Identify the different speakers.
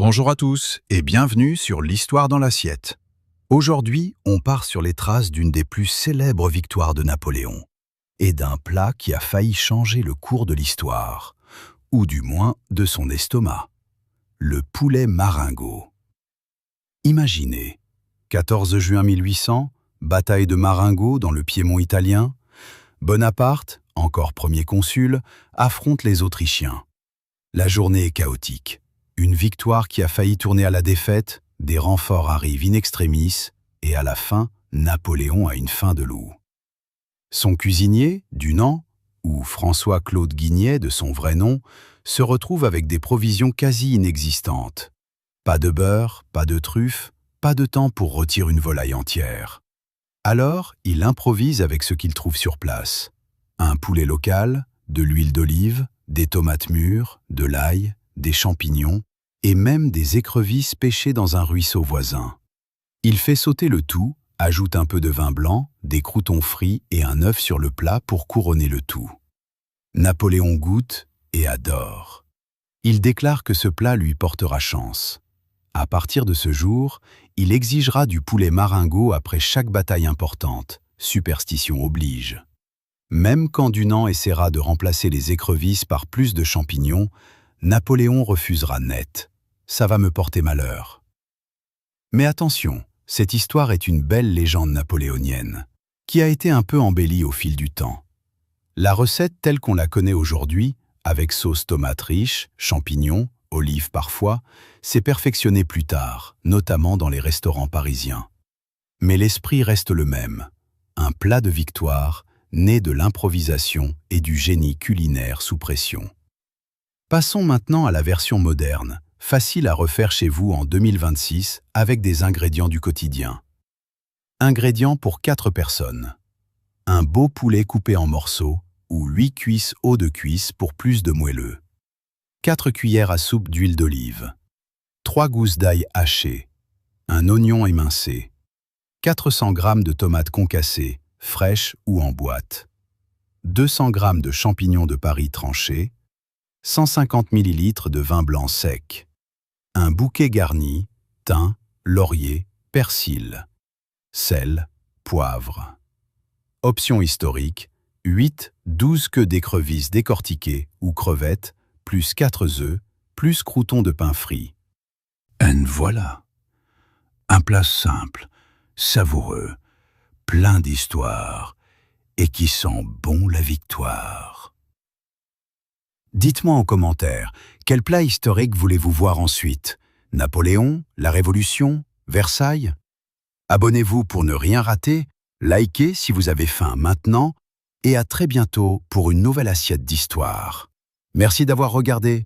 Speaker 1: Bonjour à tous et bienvenue sur l'Histoire dans l'assiette. Aujourd'hui, on part sur les traces d'une des plus célèbres victoires de Napoléon et d'un plat qui a failli changer le cours de l'histoire, ou du moins de son estomac, le poulet Marengo. Imaginez, 14 juin 1800, bataille de Marengo dans le Piémont italien, Bonaparte, encore premier consul, affronte les Autrichiens. La journée est chaotique. Une victoire qui a failli tourner à la défaite, des renforts arrivent in extremis, et à la fin, Napoléon a une faim de loup. Son cuisinier, Dunant, ou François-Claude Guignet de son vrai nom, se retrouve avec des provisions quasi inexistantes. Pas de beurre, pas de truffes, pas de temps pour rôtir une volaille entière. Alors, il improvise avec ce qu'il trouve sur place. Un poulet local, de l'huile d'olive, des tomates mûres, de l'ail, des champignons et même des écrevisses pêchées dans un ruisseau voisin. Il fait sauter le tout, ajoute un peu de vin blanc, des croûtons frits et un œuf sur le plat pour couronner le tout. Napoléon goûte et adore. Il déclare que ce plat lui portera chance. À partir de ce jour, il exigera du poulet Marengo après chaque bataille importante, superstition oblige. Même quand Dunant essaiera de remplacer les écrevisses par plus de champignons, Napoléon refusera net. Ça va me porter malheur. Mais attention, cette histoire est une belle légende napoléonienne, qui a été un peu embellie au fil du temps. La recette telle qu'on la connaît aujourd'hui, avec sauce tomate riche, champignons, olives parfois, s'est perfectionnée plus tard, notamment dans les restaurants parisiens. Mais l'esprit reste le même, un plat de victoire, né de l'improvisation et du génie culinaire sous pression. Passons maintenant à la version moderne, facile à refaire chez vous en 2026 avec des ingrédients du quotidien. Ingrédients pour 4 personnes. Un beau poulet coupé en morceaux ou 8 cuisses haut de cuisse pour plus de moelleux. 4 cuillères à soupe d'huile d'olive. 3 gousses d'ail hachées. Un oignon émincé. 400 g de tomates concassées, fraîches ou en boîte. 200 g de champignons de Paris tranchés. 150 ml de vin blanc sec. Un bouquet garni, thym, laurier, persil. Sel, poivre. Option historique, 8-12 queues d'écrevisses décortiquées ou crevettes, plus 4 œufs, plus croûtons de pain frit. Et voilà, un plat simple, savoureux, plein d'histoire et qui sent bon la victoire. Dites-moi en commentaire, quel plat historique voulez-vous voir ensuite? Napoléon, la Révolution, Versailles? Abonnez-vous pour ne rien rater, likez si vous avez faim maintenant, et à très bientôt pour une nouvelle assiette d'histoire. Merci d'avoir regardé.